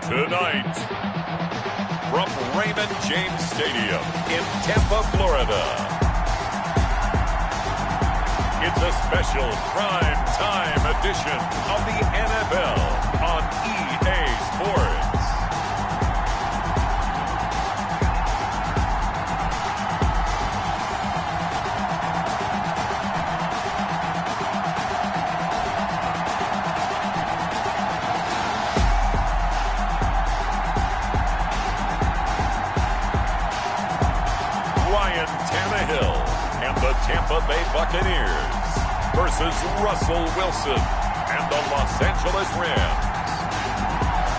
Tonight, from Raymond James Stadium in Tampa, Florida, it's a special prime time edition of the NFL on EA Sports. Tampa Bay Buccaneers versus Russell Wilson and the Los Angeles Rams.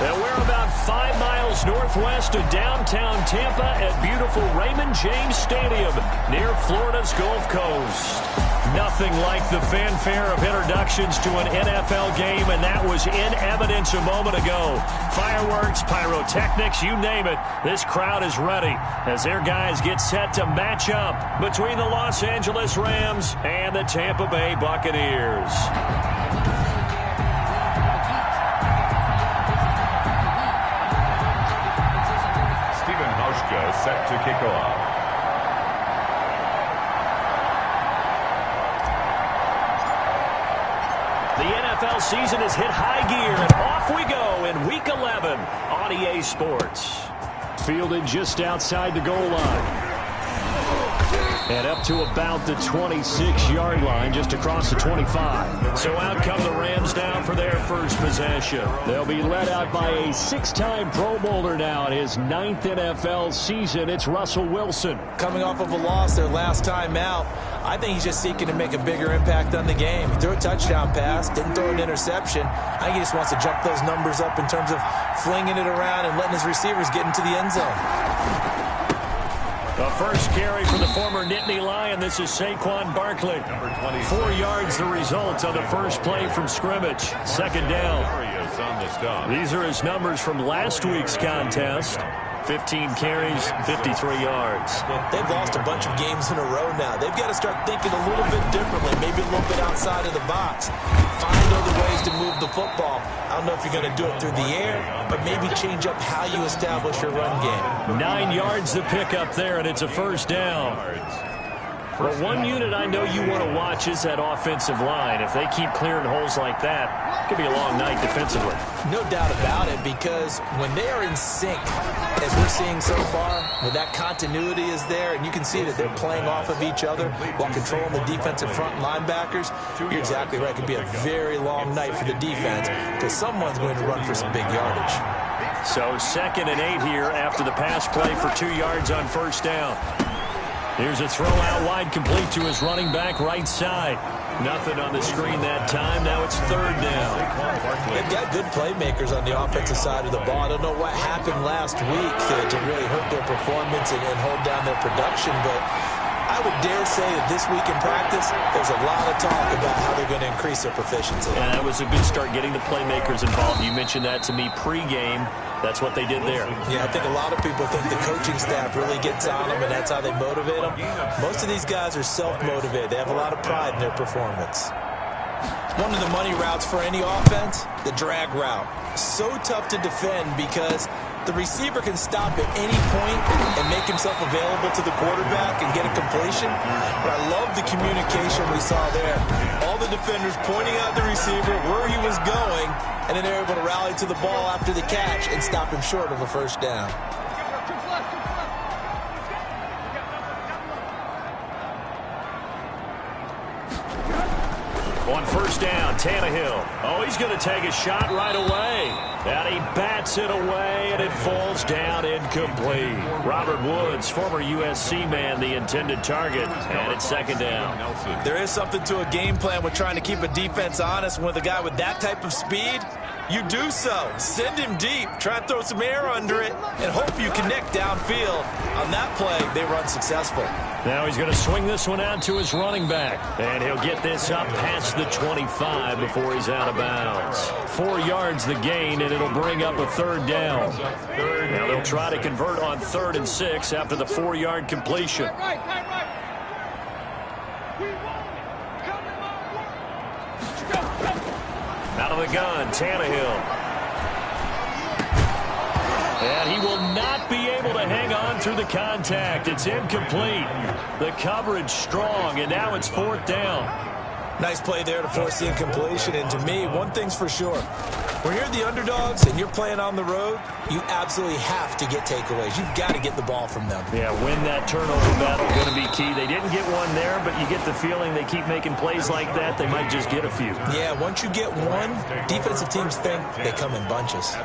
And we're about 5 miles northwest of downtown Tampa at beautiful Raymond James Stadium near Florida's Gulf Coast. Nothing like the fanfare of introductions to an NFL game, and that was in evidence a moment ago. Fireworks, pyrotechnics, you name it. This crowd is ready as their guys get set to match up between the Los Angeles Rams and the Tampa Bay Buccaneers. Stephen Hauschka set to kick off. The NFL season has hit high gear, and off we go in Week 11 on EA Sports. Fielded just outside the goal line. And up to about the 26-yard line, just across the 25. So out come the Rams now for their first possession. They'll be led out by a 6-time Pro Bowler now in his 9th NFL season. It's Russell Wilson. Coming off of a loss their last time out, I think he's just seeking to make a bigger impact on the game. He threw a touchdown pass, didn't throw an interception. I think he just wants to jump those numbers up in terms of flinging it around and letting his receivers get into the end zone. The first carry for the former Nittany Lion. This is Saquon Barkley. 4 yards the result on the first play from scrimmage. Second down. These are his numbers from last week's contest. 15 carries, 53 yards. They've lost a bunch of games in a row now. They've got to start thinking a little bit differently, maybe a little bit outside of the box. Find other ways to move the football. I don't know if you're going to do it through the air, but maybe change up how you establish your run game. 9 yards the pick up there, and it's a first down. But one unit I know you want to watch is that offensive line. If they keep clearing holes like that, it could be a long night defensively. No doubt about it, because when they are in sync, as we're seeing so far, when that continuity is there, and you can see that they're playing off of each other while controlling the defensive front linebackers, you're exactly right. It could be a very long night for the defense, because someone's going to run for some big yardage. So 2nd and 8 here after the pass play for 2 yards on first down. Here's a throw out wide, complete to his running back right side. Nothing on the screen that time. Now it's 3rd down. They've got good playmakers on the offensive side of the ball. I don't know what happened last week to really hurt their performance and hold down their production, but I would dare say that this week in practice, there's a lot of talk about how they're going to increase their proficiency. And that was a good start getting the playmakers involved. You mentioned that to me pregame. That's what they did there. Yeah, I think a lot of people think the coaching staff really gets on them, and that's how they motivate them. Most of these guys are self-motivated. They have a lot of pride in their performance. One of the money routes for any offense, the drag route. So tough to defend because the receiver can stop at any point and make himself available to the quarterback and get a completion. But I love the communication we saw there. All the defenders pointing out the receiver where he was going, and then they're able to rally to the ball after the catch and stop him short of a first down. On first down, Tannehill. Oh, he's going to take a shot right away. And he bats it away, and it falls down incomplete. Robert Woods, former USC man, the intended target, and it's 2nd down. There is something to a game plan with trying to keep a defense honest. With a guy with that type of speed, you do so. Send him deep. Try and throw some air under it, and hope you connect downfield. On that play, they run successful. Now he's going to swing this one out to his running back. And he'll get this up past the 25 before he's out of bounds. 4 yards the gain, and it'll bring up a 3rd down. Now they'll try to convert on 3rd and 6 after the 4-yard completion. Out of the gun, Tannehill. And he will not be able to hang on through the contact. It's incomplete. The coverage strong, and now it's 4th down. Nice play there to force the incompletion. And to me, one thing's for sure. When you're the underdogs and you're playing on the road, you absolutely have to get takeaways. You've got to get the ball from them. Yeah, win that turnover battle going to be key. They didn't get one there, but you get the feeling they keep making plays like that, they might just get a few. Yeah, once you get one, defensive teams think they come in bunches.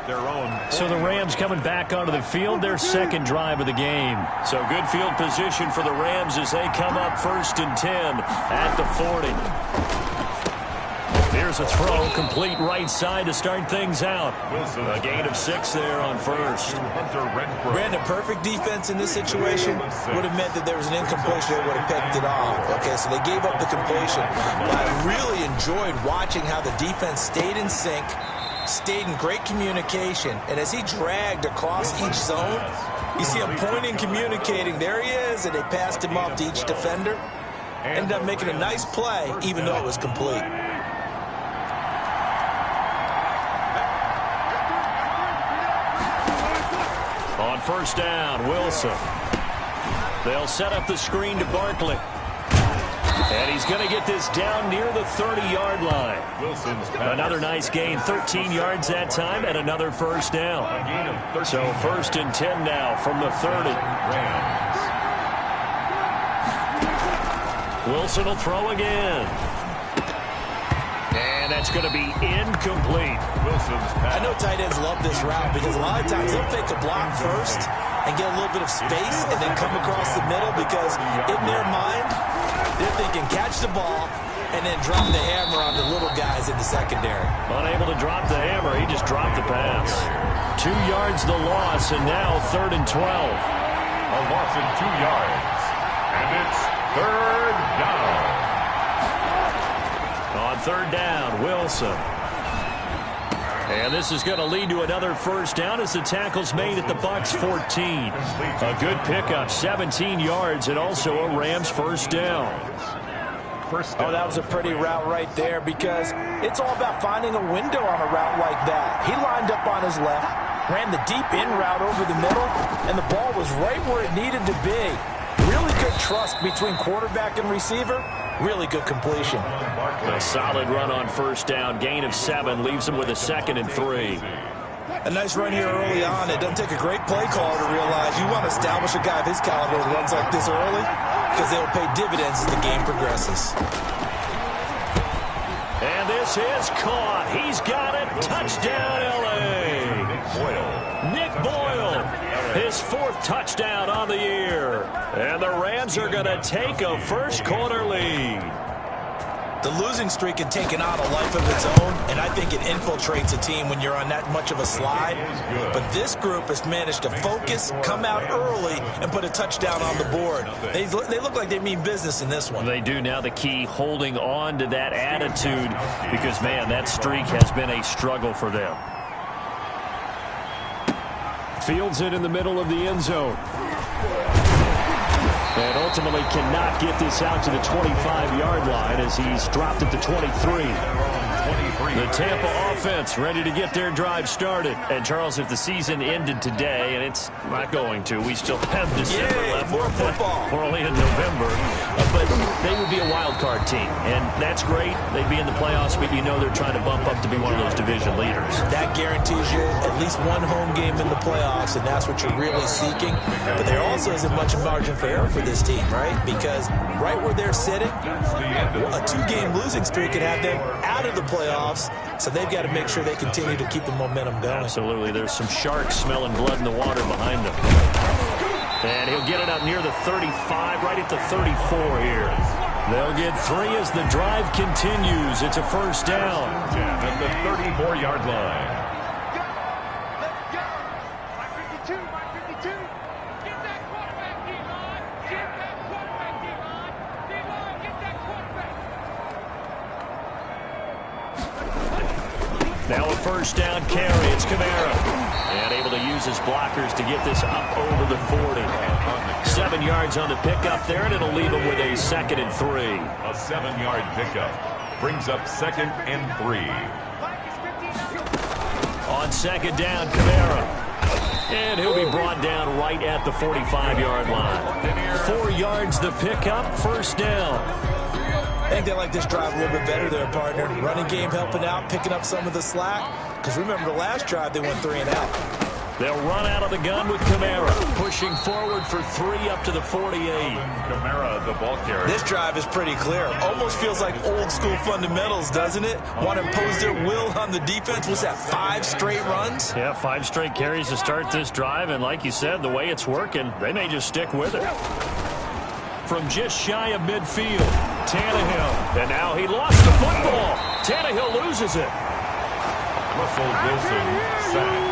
So the Rams coming back onto the field, their second drive of the game. So good field position for the Rams as they come up 1st and 10 at the 40. Here's a throw, complete right side to start things out. A gain of 6 there on 1st. Brandon, perfect defense in this situation would have meant that there was an incompletion. They would have picked it off. Okay, so they gave up the completion. But I really enjoyed watching how the defense stayed in sync, stayed in great communication, and as he dragged across each zone, you see him pointing, communicating. There he is, and they passed him off to each defender. Ended up making a nice play, even though it was complete. On 1st down, Wilson. They'll set up the screen to Barkley. And he's going to get this down near the 30-yard line. Another nice gain, 13 yards that time, and another 1st down. So 1st and 10 now from the 30. Wilson will throw again. And that's going to be incomplete. I know tight ends love this route because a lot of times they'll fake a block first and get a little bit of space and then come across the middle because in their mind, they're thinking catch the ball and then drop the hammer on the little guys in the secondary. Unable to drop the hammer, he just dropped the pass. 2 yards the loss, and now 3rd and 12. A loss in 2 yards. And it's 3rd down. On 3rd down, Wilson. And this is going to lead to another 1st down as the tackle's made at the Bucs 14. A good pickup, 17 yards, and also a Rams 1st down. Oh, that was a pretty route right there because it's all about finding a window on a route like that. He lined up on his left, ran the deep in route over the middle, and the ball was right where it needed to be. Really good trust between quarterback and receiver. Really good completion. A solid run on 1st down. Gain of 7 leaves him with a 2nd and 3. A nice run here early on. It doesn't take a great play caller to realize you want to establish a guy of his caliber who runs like this early because they will pay dividends as the game progresses. And this is caught. He's got it. Touchdown, L.A. Nick Boyle. His 4th touchdown on the year. And the Rams are going to take a first-quarter lead. The losing streak had taken on a life of its own, and I think it infiltrates a team when you're on that much of a slide. But this group has managed to focus, come out early, and put a touchdown on the board. They look like they mean business in this one. They do. Now the key, holding on to that attitude, because, man, that streak has been a struggle for them. Fields it in the middle of the end zone. And ultimately cannot get this out to the 25-yard line as he's dropped it to 23. The Tampa offense ready to get their drive started. And, Charles, if the season ended today, and it's not going to, we still have December left. More football. We're only in November. But they would be a wild card team. And that's great. They'd be in the playoffs, but you know they're trying to bump up to be one of those division leaders. That guarantees you at least one home game in the playoffs, and that's what you're really seeking. But there also isn't much margin for error for this team, right? Because right where they're sitting, a 2-game losing streak could have them out of the playoffs. So they've got to make sure they continue to keep the momentum going. Absolutely. There's some sharks smelling blood in the water behind them. And he'll get it up near the 35, right at the 34 here. They'll get 3 as the drive continues. It's a 1st down. At the 34-yard line. Now a 1st down carry. It's Kamara. And able to use his blockers to get this up over the 40. 7 yards on the pickup there, and it'll leave him with a 2nd and 3. A 7-yard pickup brings up 2nd and 3. On 2nd down, Kamara. And he'll be brought down right at the 45-yard line. 4 yards the pickup, first down. I think they like this drive a little bit better there, partner. Running game helping out, picking up some of the slack. Because remember, the last drive, they went 3 and out. They'll run out of the gun with Kamara, pushing forward for 3 up to the 48. Kamara, the ball carrier. This drive is pretty clear. Almost feels like old school fundamentals, doesn't it? Want to impose their will on the defense. Was that 5 straight runs? Yeah, 5 straight carries to start this drive. And like you said, the way it's working, they may just stick with it. From just shy of midfield, Tannehill. And now he lost the football. Tannehill loses it. Russell Wilson sacked.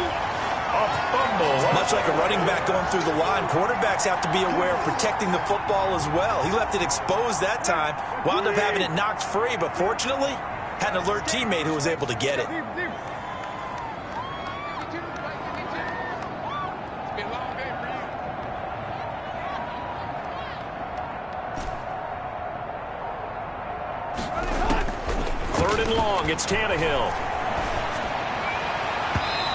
Much like a running back going through the line, quarterbacks have to be aware of protecting the football as well. He left it exposed that time, wound up having it knocked free, but fortunately, had an alert teammate who was able to get it. Third and long, it's Tannehill.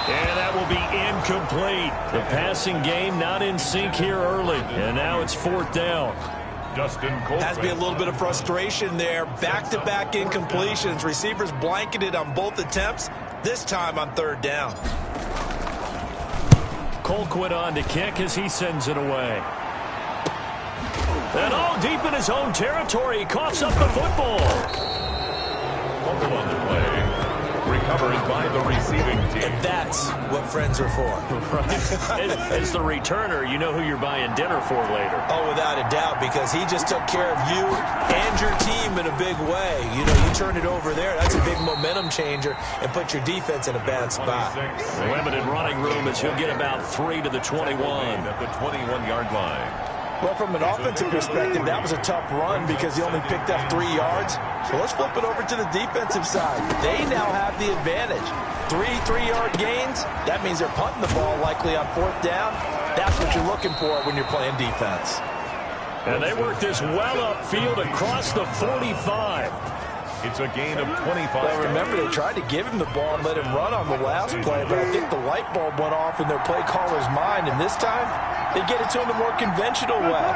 And that will be incomplete. The passing game not in sync here early. And now it's 4th down. Justin Colton. Has to be a little bit of frustration there. Back-to-back incompletions. Receivers blanketed on both attempts. This time on 3rd down. Colquitt on to kick as he sends it away. And all deep in his own territory. He coughs up the football. Fumble on the play. Recovered by the receiving team. And that's what friends are for. Right. As the returner, you know who you're buying dinner for later. Oh, without a doubt, because he just took care of you and your team in a big way. You know, you turn it over there, that's a big momentum changer and put your defense in a bad spot. Limited running room as he'll get about 3 to the 21. At the 21-yard line. Well, from an offensive perspective, that was a tough run because he only picked up 3 yards. So let's flip it over to the defensive side. They now have the advantage. 3-3-yard gains, that means they're punting the ball likely on 4th down. That's what you're looking for when you're playing defense. And they work this well upfield across the 45. It's a gain of 25. Well, remember, they tried to give him the ball and let him run on the last play, but I think the light bulb went off in their play caller's mind, and this time they get it to him the more conventional way,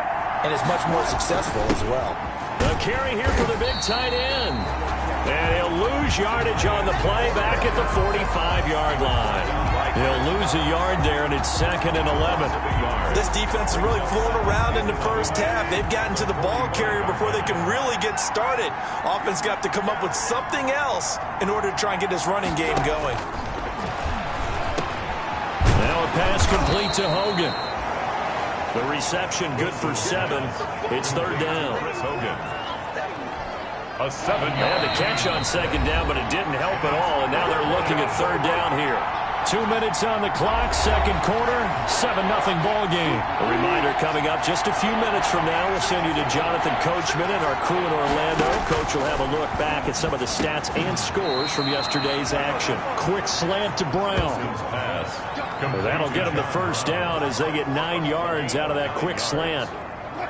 and it's much more successful as well. The carry here for the big tight end. And he'll lose yardage on the play back at the 45-yard line. He'll lose a yard there, and it's 2nd and 11. This defense is really flown around in the first half. They've gotten to the ball carrier before they can really get started. Offense got to come up with something else in order to try and get this running game going. Now a pass complete to Hogan. The reception good for 7. It's 3rd down. Chris Hogan. A 7-yard. They had the catch on 2nd down, but it didn't help at all, and now they're looking at 3rd down here. 2 minutes on the clock, 2nd quarter, 7-0 ball game. A reminder coming up just a few minutes from now, we'll send you to Jonathan Coachman and our crew in Orlando. Coach will have a look back at some of the stats and scores from yesterday's action. Quick slant to Brown. That'll get them the first down as they get 9 yards out of that quick slant.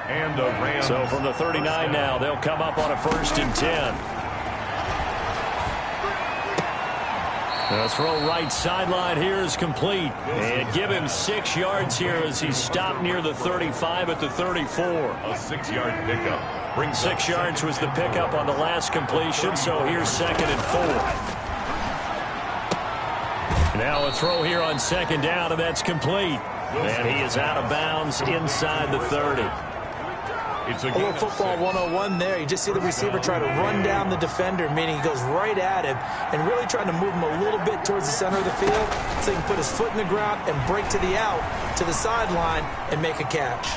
And a Rams. So from the 39 now, they'll come up on a 1st and 10. The throw right sideline here is complete. And give him 6 yards here as he's stopped near the 35 at the 34. A 6-yard pickup. 6 yards was the pickup on the last completion, so here's 2nd and 4. Now a throw here on 2nd down, and that's complete. And he is out of bounds inside the 30. It's a little football 101 there. You just see the receiver try to run down the defender, meaning he goes right at him and really trying to move him a little bit towards the center of the field so he can put his foot in the ground and break to the out, to the sideline, and make a catch.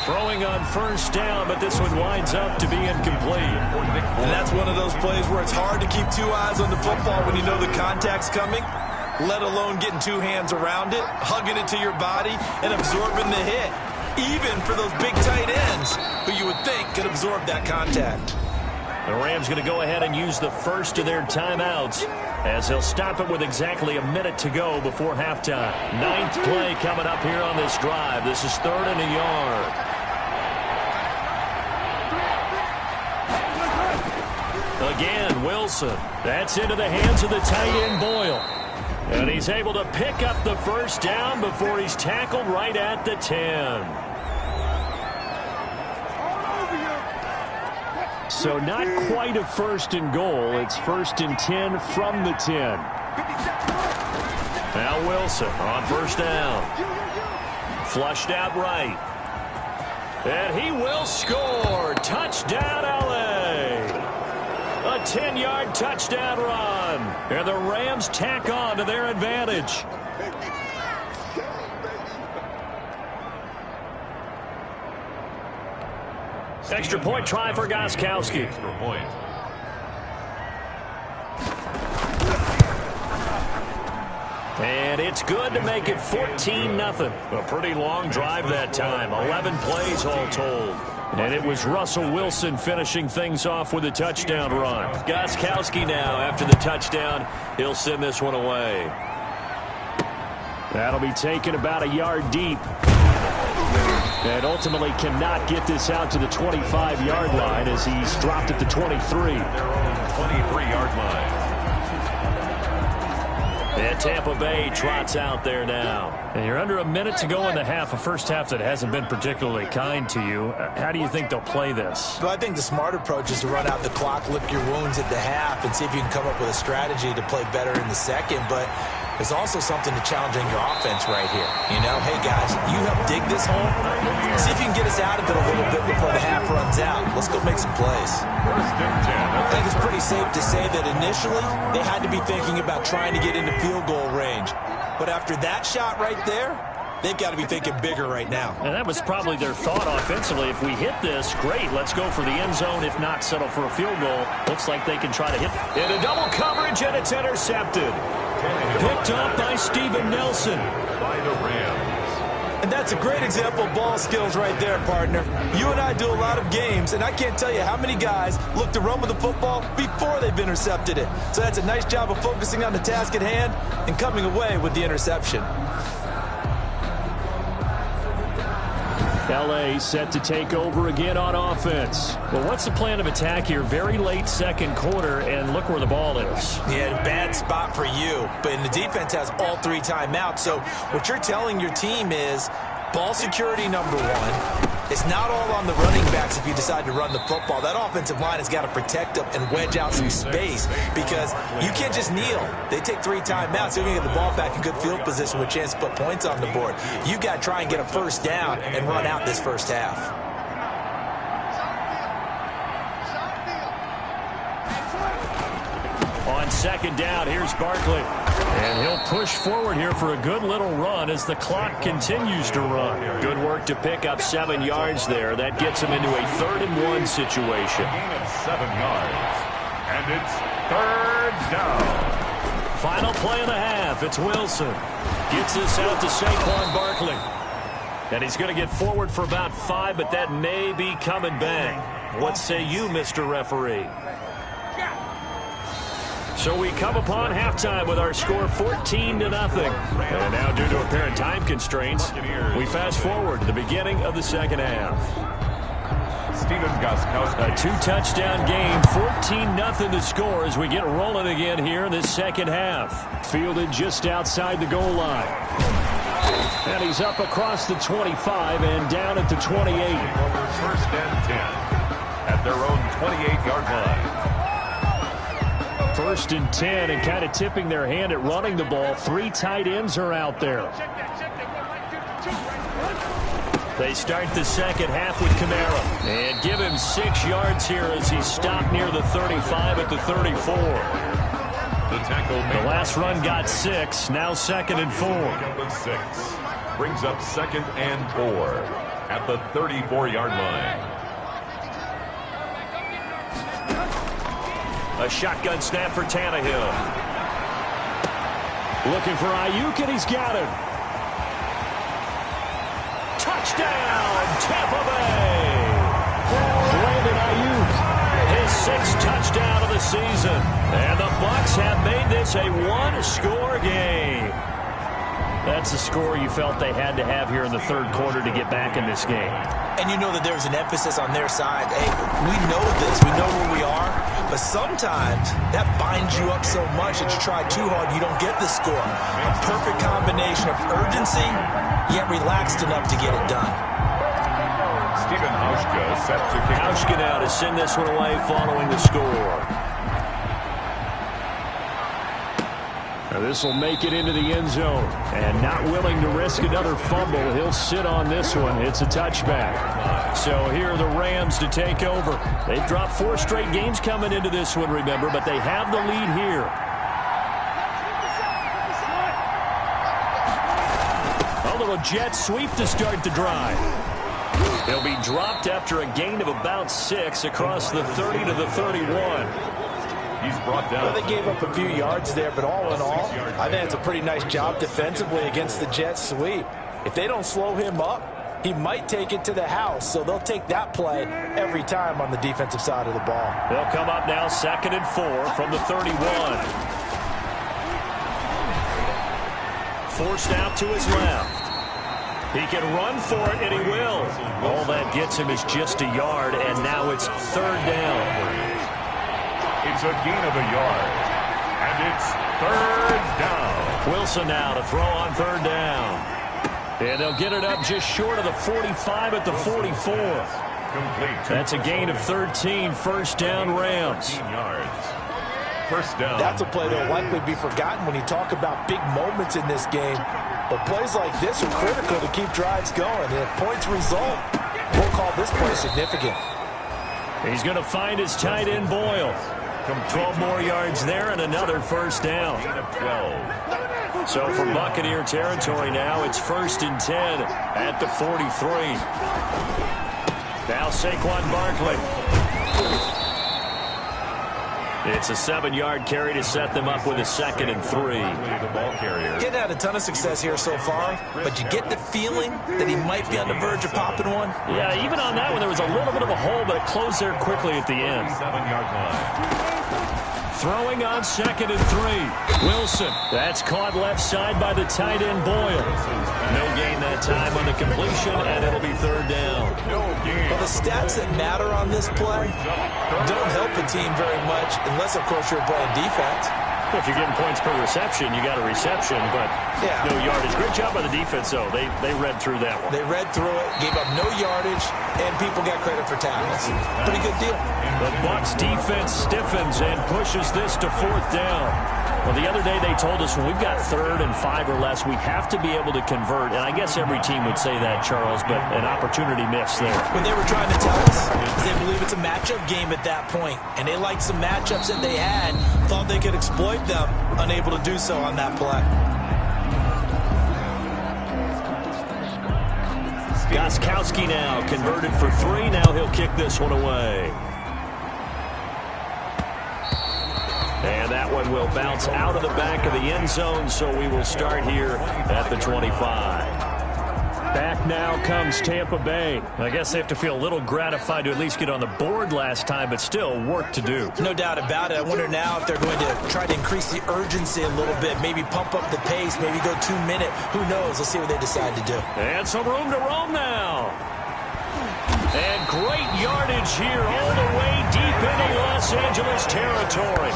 Throwing on 1st down, but this one winds up to be incomplete. And that's one of those plays where it's hard to keep 2 eyes on the football when you know the contact's coming, let alone getting 2 hands around it, hugging it to your body, and absorbing the hit. Even for those big tight ends who you would think could absorb that contact. The Rams going to go ahead and use the first of their timeouts as they'll stop it with exactly a minute to go before halftime. 9th play coming up here on this drive. This is 3rd and a yard. Again, Wilson. That's into the hands of the tight end, Boyle. And he's able to pick up the first down before he's tackled right at the 10. So not quite a first and goal. It's first and 10 from the 10. Now Wilson on first down. Flushed out right. And he will score. Touchdown, L.A. A 10-yard touchdown run. And the Rams tack on to their advantage. Extra point try for Gostkowski. Extra point. And it's good to make it 14-0. A pretty long drive that time. 11 plays all told. And it was Russell Wilson finishing things off with a touchdown run. Gostkowski now after the touchdown. He'll send this one away. That'll be taken about a yard deep. And ultimately cannot get this out to the 25-yard line as he's dropped at the 23. Their own 23-yard line. And Tampa Bay trots out there now. And you're under a minute to go in the half, a first half that hasn't been particularly kind to you. How do you think they'll play this? Well, I think the smart approach is to run out the clock, lick your wounds at the half, and see if you can come up with a strategy to play better in the second. But there's also something to challenging your offense right here. You know, hey, guys, you help dig this hole. See if you can get us out of it a little bit before the half runs out. Let's go make some plays. First and 10. I think it's pretty safe to say that initially they had to be thinking about trying to get into field goal range. But after that shot right there, they've got to be thinking bigger right now. And that was probably their thought offensively. If we hit this, great, let's go for the end zone. If not, settle for a field goal. Looks like they can try to hit. In a double coverage, and it's intercepted. Picked up by Steven Nelson. By the Rams. And that's a great example of ball skills right there, partner. You and I do a lot of games, and I can't tell you how many guys look to run with the football before they've intercepted it. So that's a nice job of focusing on the task at hand and coming away with the interception. L.A. set to take over again on offense. Well, what's the plan of attack here? Very late second quarter, and look where the ball is. Yeah, bad spot for you. But the defense has all 3 timeouts. So what you're telling your team is ball security number 1. It's not all on the running backs if you decide to run the football. That offensive line has got to protect them and wedge out some space because you can't just kneel. They take 3 timeouts. So you're going to get the ball back in good field position with a chance to put points on the board. You got to try and get a first down and run out this first half. On second down, here's Barkley. And he'll push forward here for a good little run as the clock continues to run. Good work to pick up 7 yards there. That gets him into a 3rd and 1 situation. Gain of 7 yards. And it's 3rd down. Final play of the half. It's Wilson. Gets this out to Saquon Barkley. And he's going to get forward for about 5, but that may be coming back. What say you, Mr. Referee? So we come upon halftime with our score 14-0. And now, due to apparent time constraints, we fast forward to the beginning of the second half. Steven Gostkowski. A 2-touchdown game, 14-0 to score as we get rolling again here in this second half. Fielded just outside the goal line. And he's up across the 25 and down at the 28. First and 10 at their own 28-yard line. First and 10, and kind of tipping their hand at running the ball. 3 tight ends are out there. They start the second half with Kamara. And give him 6 yards here as he's stopped near the 35 at the 34. The tackle made. The last run got 6, now 2nd and 4. With 6. Brings up 2nd and 4 at the 34-yard line. A shotgun snap for Tannehill. Looking for Ayuk, and he's got him. Touchdown, Tampa Bay. Brandon Ayuk, his 6th touchdown of the season. And the Bucs have made this a 1-score game. That's a score you felt they had to have here in the third quarter to get back in this game. And you know that there's an emphasis on their side. Hey, we know this. We know where we are. But sometimes that binds you up so much that you try too hard, you don't get the score. A perfect combination of urgency, yet relaxed enough to get it done. Steven Hauschka set to kick. Hauschka now to send this one away following the score. This will make it into the end zone. And not willing to risk another fumble, he'll sit on this one. It's a touchback. So here are the Rams to take over. They've dropped 4 straight games coming into this one, remember, but they have the lead here. A little jet sweep to start the drive. He'll be dropped after a gain of about 6 across the 30 to the 31. He's brought down. Well, they gave up a few yards there, but all in all, I think it's a pretty nice job defensively against the jet sweep. If they don't slow him up, he might take it to the house, so they'll take that play every time on the defensive side of the ball. They'll come up now 2nd and 4 from the 31. Forced out to his left. He can run for it, and he will. All that gets him is just a yard, and now it's 3rd down. It's a gain of a yard, and it's 3rd down. Wilson now to throw on 3rd down. And they'll get it up just short of the 45 at the 44. Complete. That's a gain of 13, 1st down Rams. 13 yards. 1st down. That's a play that will likely be forgotten when you talk about big moments in this game. But plays like this are critical to keep drives going. And if points result, we'll call this play significant. He's going to find his tight end Boyle. 12 more yards there and another 1st down. 12. So for Buccaneer territory now, it's 1st and 10 at the 43. Now Saquon Barkley. It's a 7-yard carry to set them up with a 2nd and 3. The ball carrier. Getting had a ton of success here so far, but you get the feeling that he might be on the verge of popping one. Yeah, even on that one, there was a little bit of a hole, but it closed there quickly at the end. 7-yard line. Throwing on 2nd and 3. Wilson. That's caught left side by the tight end Boyle. No gain that time on the completion, and it'll be 3rd down. No gain. Well, the stats that matter on this play don't help a team very much unless, of course, you're playing defense. If you're getting points per reception, you got a reception, but no yardage. Great job by the defense, though. They read through that one. They read through it, gave up no yardage, and people got credit for tackles. Pretty good deal. The Bucs defense stiffens and pushes this to 4th down. Well, the other day they told us when we've got 3rd and 5 or less, we have to be able to convert. And I guess every team would say that, Charles, but an opportunity missed there. What they were trying to tell us is they believe it's a matchup game at that point, and they liked some matchups that they had, thought they could exploit them, unable to do so on that play. Gostkowski now converted for 3. Now he'll kick this one away. And that one will bounce out of the back of the end zone, so we will start here at the 25. Back now comes Tampa Bay. I guess they have to feel a little gratified to at least get on the board last time, but still work to do. No doubt about it. I wonder now if they're going to try to increase the urgency a little bit, maybe pump up the pace, maybe go 2-minute. Who knows? Let's see what they decide to do. And some room to roam now. And great yardage here all the way deep into Los Angeles territory.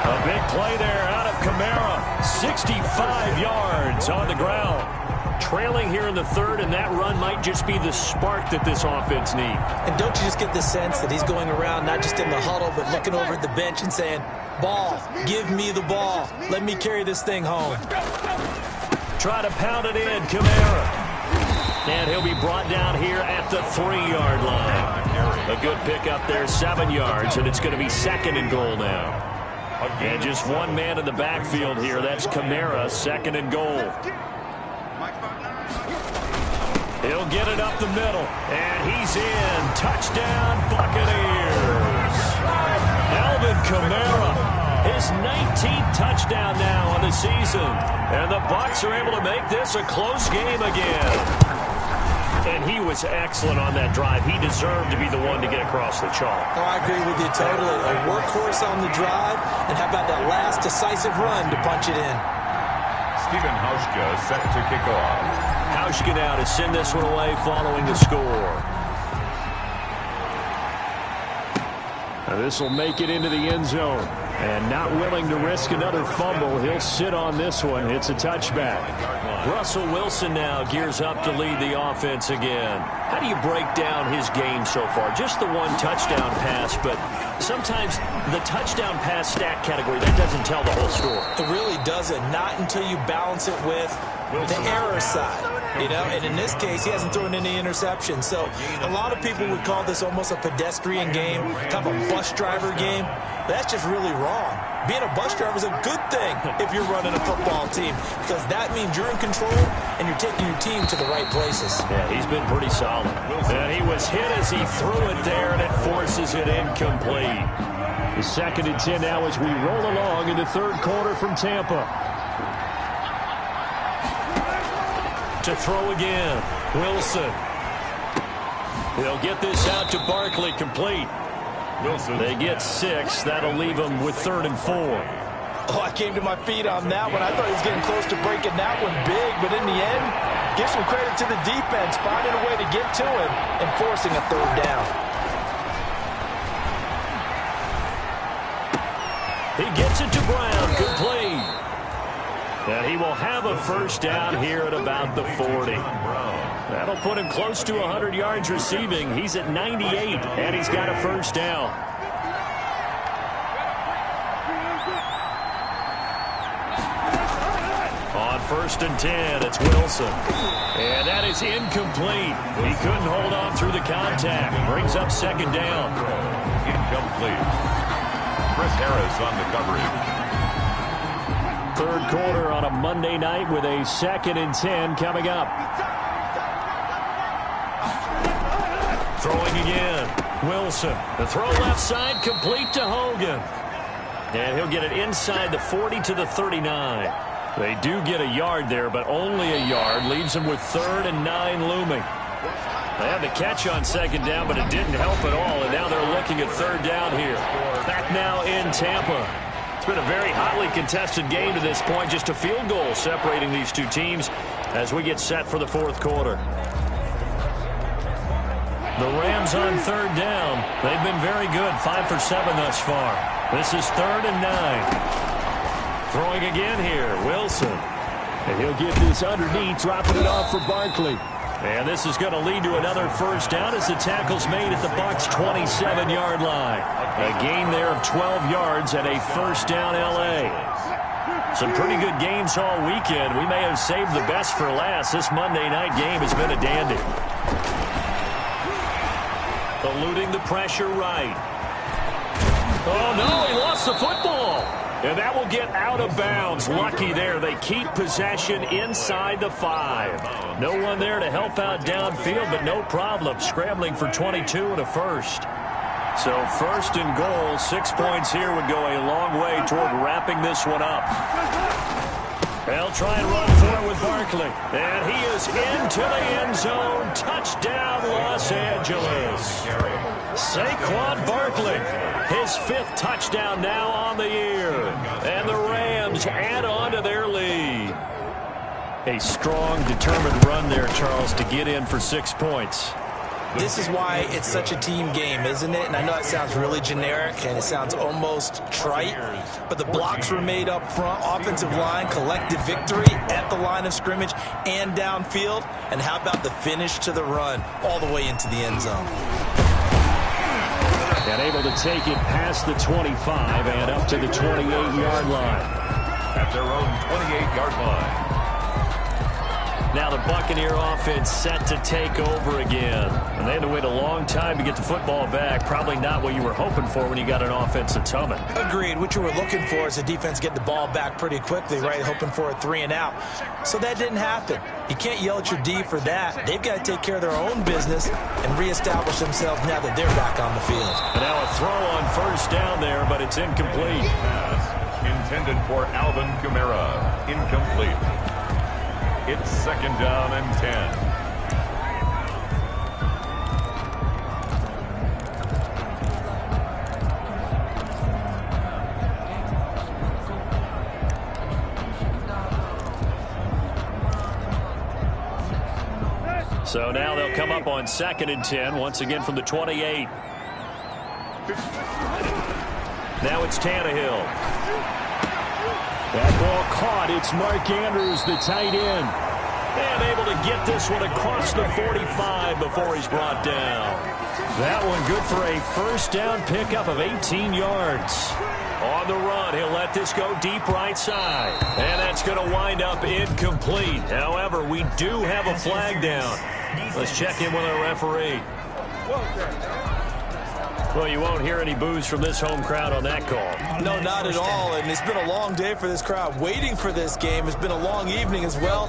A big play there out of Kamara. 65 yards on the ground. Trailing here in the 3rd, and that run might just be the spark that this offense needs. And don't you just get the sense that he's going around not just in the huddle, but looking over at the bench and saying, ball, give me the ball. Let me carry this thing home. Try to pound it in, Kamara. And he'll be brought down here at the 3-yard line. A good pickup there, 7 yards, and it's going to be 2nd and goal now. And just one man in the backfield here. That's Kamara, 2nd and goal. He'll get it up the middle, and he's in. Touchdown, Buccaneers. Alvin Kamara, his 19th touchdown now on the season. And the Bucs are able to make this a close game again. And he was excellent on that drive. He deserved to be the one to get across the chalk. Oh, I agree with you totally. A workhorse on the drive, and how about that last decisive run to punch it in? Stephen Hauschka set to kick off. Hauschka now to send this one away following the score. This will make it into the end zone. And not willing to risk another fumble, he'll sit on this one. It's a touchback. Russell Wilson now gears up to lead the offense again. How do you break down his game so far? Just the one touchdown pass, but sometimes the touchdown pass stat category, that doesn't tell the whole story. It really doesn't. Not until you balance it with the error side. You know, and in this case, he hasn't thrown any interceptions. So a lot of people would call this almost a pedestrian game, kind of a bus driver game. That's just really wrong. Being a bus driver is a good thing if you're running a football team, because that means you're in control and you're taking your team to the right places. Yeah, he's been pretty solid. And he was hit as he threw it there, and it forces it incomplete. The 2nd and 10 now as we roll along in the third quarter from Tampa. To throw again, Wilson. He'll get this out to Barkley, complete. Wilson. They get 6. That'll leave them with 3rd and 4. Oh, I came to my feet on that one. I thought he was getting close to breaking that one big, but in the end, give some credit to the defense, finding a way to get to him and forcing a 3rd down. He gets it to Brown, complete. And he will have a 1st down here at about the 40. That'll put him close to 100 yards receiving. He's at 98, and he's got a 1st down. On 1st and 10, it's Wilson. And that is incomplete. He couldn't hold on through the contact. Brings up 2nd down. Incomplete. Chris Harris on the coverage. Third quarter on a Monday night with a 2nd and 10 coming up. Throwing again. Wilson. The throw left side complete to Hogan. And he'll get it inside the 40 to the 39. They do get a yard there, but only a yard. Leaves them with 3rd and 9 looming. They had the catch on 2nd down, but it didn't help at all. And now they're looking at 3rd down here. Back now in Tampa. It's been a very hotly contested game to this point. Just a field goal separating these two teams as we get set for the 4th quarter. The Rams on 3rd down. They've been very good, 5 for 7 thus far. This is 3rd and 9. Throwing again here, Wilson. And he'll get this underneath, dropping it off for Barkley. And this is going to lead to another 1st down as the tackle's made at the Bucs' 27-yard line. A gain there of 12 yards and a 1st down L.A. Some pretty good games all weekend. We may have saved the best for last. This Monday night game has been a dandy. Eluding the pressure right. Oh, no, he lost the football. And that will get out of bounds. Lucky there. They keep possession inside the 5. No one there to help out downfield, but no problem. Scrambling for 22 and a 1st. So 1st and goal, 6 points here would go a long way toward wrapping this one up. They'll try and run for it with Barkley. And he is into the end zone. Touchdown, Los Angeles. Saquon Barkley, his 5th touchdown now on the year. And the Rams add on to their lead. A strong, determined run there, Charles, to get in for 6 points. This is why it's such a team game, isn't it? And I know it sounds really generic and it sounds almost trite, but the blocks were made up front, offensive line, collective victory at the line of scrimmage and downfield. And how about the finish to the run all the way into the end zone? And able to take it past the 25 and up to the 28-yard line. At their own 28-yard line. Now the Buccaneer offense set to take over again. And they had to wait a long time to get the football back. Probably not what you were hoping for when you got an offense that's humming. Agreed. What you were looking for is the defense get the ball back pretty quickly, right? Hoping for a 3 and out. So that didn't happen. You can't yell at your D for that. They've got to take care of their own business and reestablish themselves now that they're back on the field. And now a throw on 1st down there, but it's incomplete. Intended for Alvin Kamara. Incomplete. It's 2nd down and 10. So now they'll come up on 2nd and 10, once again from the 28. Now it's Tannehill. That ball caught. It's Mark Andrews, the tight end. And able to get this one across the 45 before he's brought down. That one good for a first down pickup of 18 yards. On the run, he'll let this go deep right side. And that's going to wind up incomplete. However, we do have a flag down. Let's check in with our referee. Well, you won't hear any boos from this home crowd on that call. No, not at all. And it's been a long day for this crowd. Waiting for this game. It's been a long evening as well.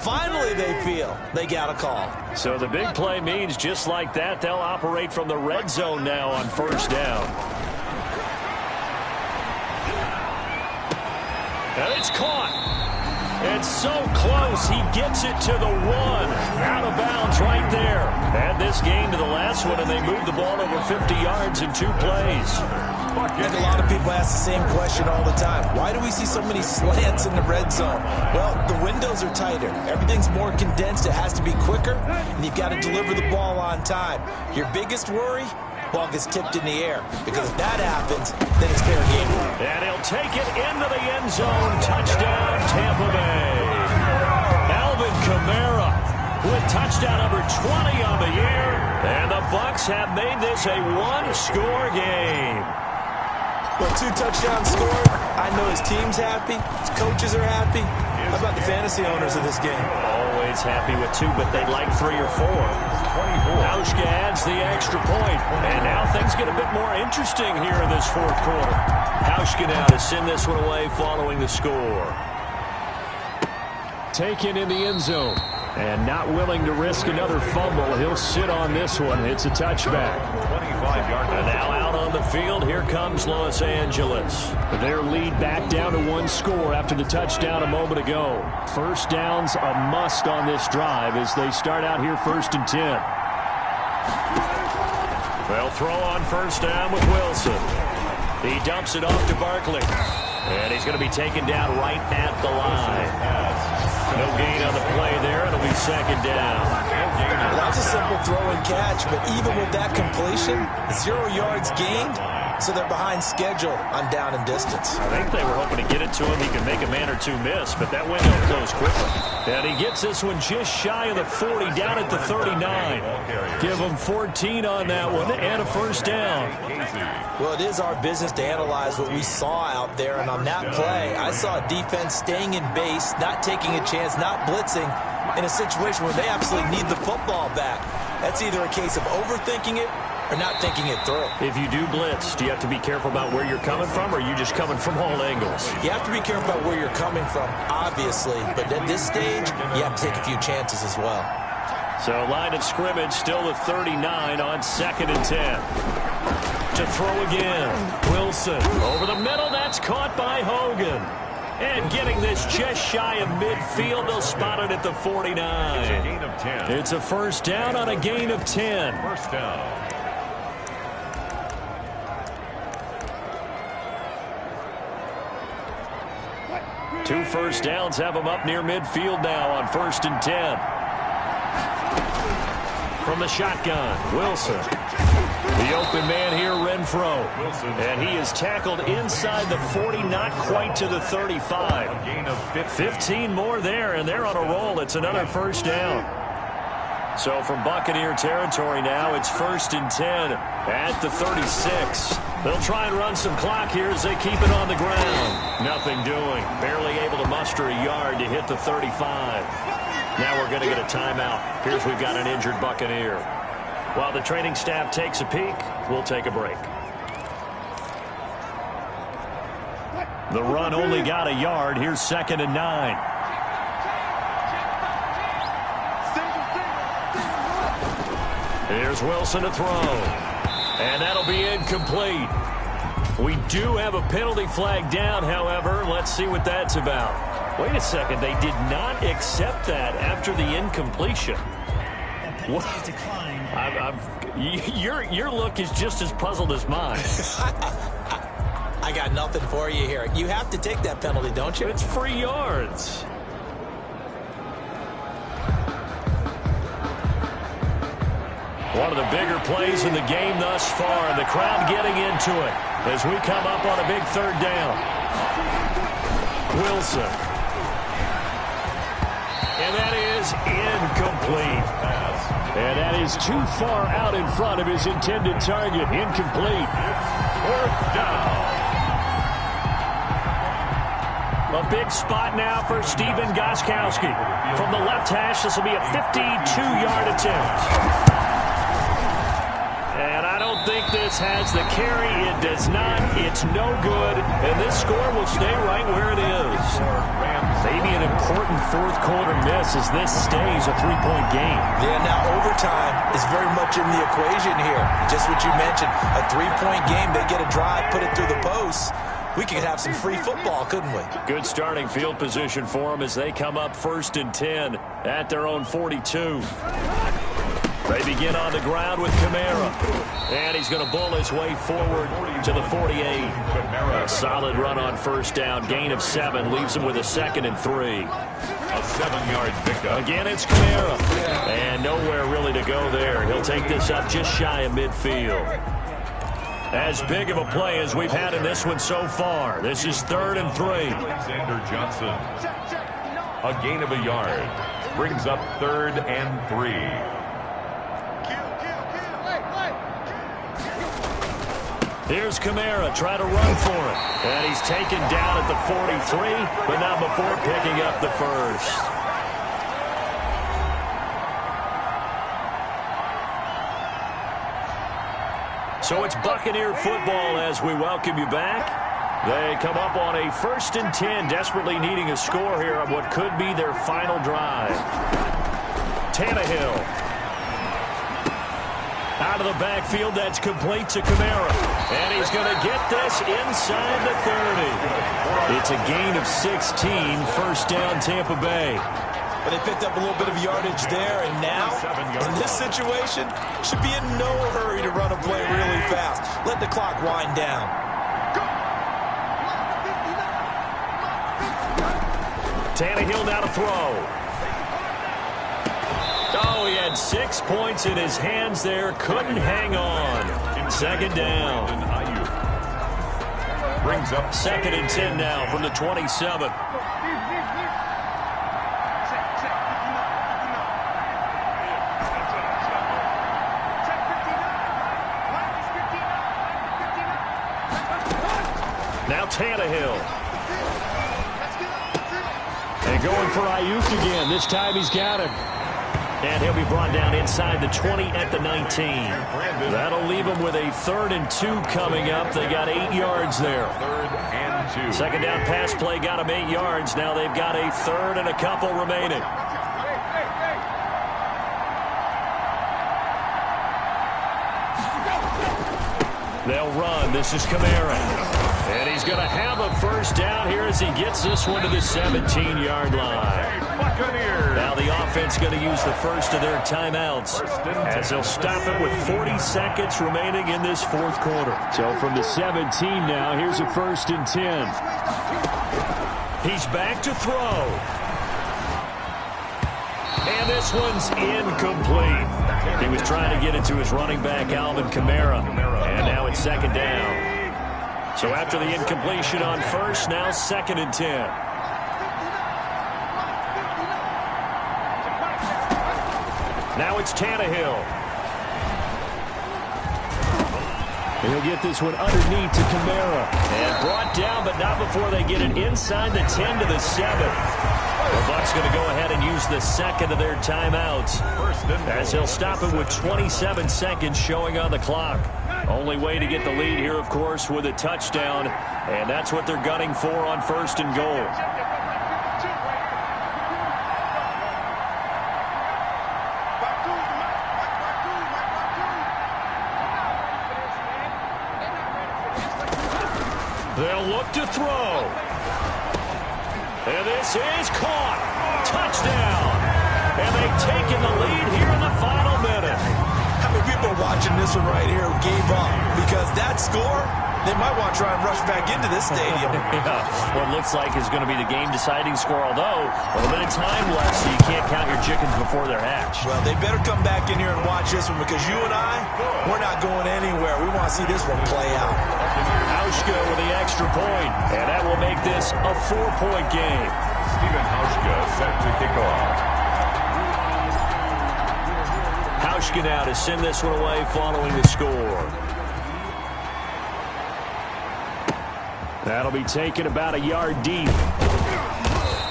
Finally, they feel they got a call. So the big play means just like that, they'll operate from the red zone now on first down. And it's caught. It's so close. He gets it to the 1. Out of bounds right there. Add this game to the last one, and they move the ball over 50 yards in 2 plays. And a lot of people ask the same question all the time. Why do we see so many slants in the red zone? Well, the windows are tighter. Everything's more condensed. It has to be quicker, and you've got to deliver the ball on time. Your biggest worry? Ball gets tipped in the air, because if that happens, then it's fair game. And he'll take it into the end zone. Touchdown, Tampa Bay. Alvin Kamara with touchdown number 20 on the year. And the Bucs have made this a 1-score game. Well, 2 touchdowns scored. I know his team's happy. His coaches are happy. How about the fantasy owners of this game? Always happy with 2, but they'd like 3 or 4. Hauschka adds the extra point. And now things get a bit more interesting here in this 4th quarter. Hauschka now to send this one away following the score. Taken in the end zone. And not willing to risk another fumble. He'll sit on this one. It's a touchback. And now out on the field, here comes Los Angeles. Their lead back down to 1 score after the touchdown a moment ago. First down's a must on this drive as they start out here 1st and 10. They'll throw on first down with Wilson. He dumps it off to Barkley. And he's going to be taken down right at the line. No gain on the play there. It'll be 2nd down. Well, that was a simple throw and catch, but even with that completion, 0 yards gained, so they're behind schedule on down and distance. I think they were hoping to get it to him. He could make a man or 2 miss, but that window closed quickly. And he gets this one just shy of the 40, down at the 39. Give him 14 on that one and a first down. Well, it is our business to analyze what we saw out there, and on that play, I saw a defense staying in base, not taking a chance, not blitzing, in a situation where they absolutely need the football back. That's either a case of overthinking it or not thinking it through. If you do blitz, do you have to be careful about where you're coming from, or are you just coming from all angles? You have to be careful about where you're coming from, obviously, but at this stage, you have to take a few chances as well. So line of scrimmage still the 39 on 2nd and 10. To throw again. Wilson over the middle. That's caught by Hogan. And getting this just shy of midfield. They'll spot it at the 49. It's a gain of 10. It's a first down on a gain of 10. First down. Two first downs have them up near midfield now on 1st and 10. From the shotgun, Wilson. The open man here, Renfro. And he is tackled inside the 40, not quite to the 35. A gain of 15 more there, and they're on a roll. It's another first down. So from Buccaneer territory now, it's 1st and 10 at the 36. They'll try and run some clock here as they keep it on the ground. Nothing doing. Barely able to muster a yard to hit the 35. Now we're going to get a timeout. Here's we've got an injured Buccaneer. While the training staff takes a peek, we'll take a break. The run only got a yard. Here's 2nd and 9. Here's Wilson to throw. And that'll be incomplete. We do have a penalty flag down, however. Let's see what that's about. Wait a second. They did not accept that after the incompletion. What? Your look is just as puzzled as mine. I got nothing for you here. You have to take that penalty, don't you? It's free yards. One of the bigger plays in the game thus far. The crowd getting into it as we come up on a big third down. Wilson. And that is incomplete. And that is too far out in front of his intended target. Incomplete. Fourth down. A big spot now for Stephen Gostkowski. From the left hash, this will be a 52-yard attempt. And I don't think this has the carry. It does not. It's no good. And this score will stay right where it is. Maybe an important fourth quarter miss as this stays a three-point game. Yeah, now overtime is very much in the equation here. Just what you mentioned, a three-point game. They get a drive, put it through the post. We could have some free football, couldn't we? Good starting field position for them as they come up 1st and 10 at their own 42. They begin on the ground with Kamara. And he's going to bull his way forward to the 48. A solid run on first down. Gain of 7 leaves him with a 2nd and 3. A 7-yard pickup. Again, it's Kamara. And nowhere really to go there. He'll take this up just shy of midfield. As big of a play as we've had in this one so far. This is 3rd and 3. Alexander Johnson. A gain of a yard. Brings up 3rd and 3. Here's Kamara, try to run for it. And he's taken down at the 43, but not before picking up the first. So it's Buccaneer football as we welcome you back. They come up on a 1st and 10, desperately needing a score here on what could be their final drive. Tannehill. Out of the backfield, that's complete to Kamara. And he's going to get this inside the 30. It's a gain of 16, 1st down Tampa Bay. But they picked up a little bit of yardage there, and now, in this situation, should be in no hurry to run a play really fast. Let the clock wind down. Tannehill now to throw. Oh, he had 6 points in his hands there. Couldn't hang on. 2nd down. Brings up 2nd and 10 now from the 27. Now Tannehill. And going for Ayuk again. This time he's got him. And he'll be brought down inside the 20 at the 19. That'll leave him with a 3rd and 2 coming up. They got 8 yards there. 3rd and 2. 2nd down pass play got him 8 yards. Now they've got a 3rd and a couple remaining. They'll run. This is Kamara. And he's going to have a 1st down here as he gets this one to the 17-yard line. Now the offense going to use the first of their timeouts as they'll stop it with 40 seconds remaining in this 4th quarter. So from the 17 now, here's a 1st and 10. He's back to throw. And this one's incomplete. He was trying to get it to his running back, Alvin Kamara. And now it's 2nd down. So after the incompletion on 1st, now 2nd and 10. Now it's Tannehill. He'll get this one underneath to Kamara. And brought down, but not before they get it inside the 10 to the 7. The Bucs going to go ahead and use the 2nd of their timeouts as he'll stop it with 27 seconds showing on the clock. Only way to get the lead here, of course, with a touchdown. And that's what they're gunning for on 1st and goal. They'll look to throw. And this is caught. Touchdown. And they've taken the lead here in the final minute. How many people watching this one right here gave up? Because that score They might want to try and rush back into this stadium. Yeah, what looks like is going to be the game-deciding score, although a little bit of time left, so you can't count your chickens before they're hatched. Well, they better come back in here and watch this one, because you and I, we're not going anywhere. We want to see this one play out. Hauschka with the extra point, and that will make this a 4-point game. Steven Hauschka set to kick off. Hauschka now to send this one away following the score. That'll be taken about a yard deep.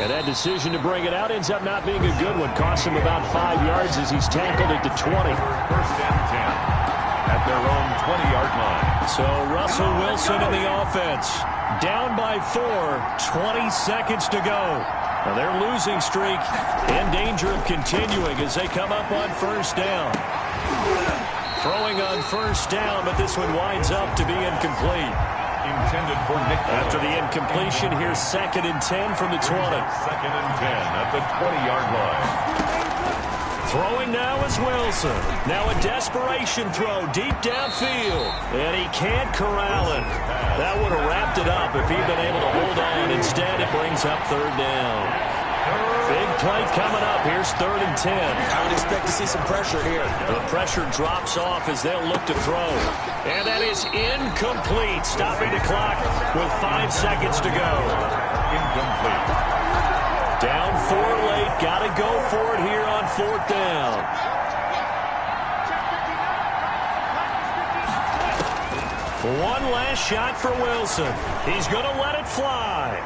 And that decision to bring it out ends up not being a good one. Cost him about 5 yards as he's tackled at the 20. First and 10 at their own 20-yard line. So Russell Wilson in the offense. Down by 4, 20 seconds to go. Now their losing streak in danger of continuing as they come up on first down. Throwing on first down, but this one winds up to be incomplete. Intended for Nick. After the incompletion, here's 2nd and 10 from the 20. 2nd and 10 at the 20-yard line. Throwing now is Wilson. Now a desperation throw deep downfield. And he can't corral it. That would have wrapped it up if he'd been able to hold on. Instead, it brings up 3rd down. Big play coming up. Here's 3rd and 10. I would expect to see some pressure here. The pressure drops off as they'll look to throw. And that is incomplete. Stopping the clock with 5 seconds to go. Incomplete. Down 4 late. Got to go for it here on 4th down. One last shot for Wilson. He's going to let it fly.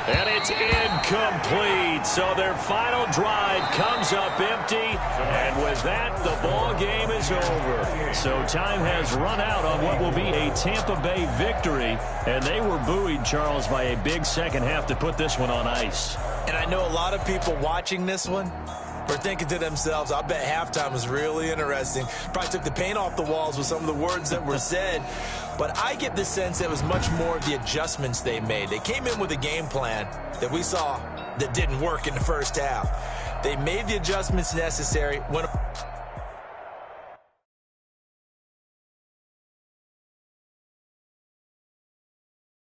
And it's incomplete. So their final drive comes up empty. And with that, the ball game is over. So time has run out on what will be a Tampa Bay victory. And they were buoyed, Charles, by a big second half to put this one on ice. And I know a lot of people watching this one are thinking to themselves, I bet halftime was really interesting. Probably took the paint off the walls with some of the words that were said. But I get the sense that it was much more of the adjustments they made. They came in with a game plan that we saw that didn't work in the first half. They made the adjustments necessary. When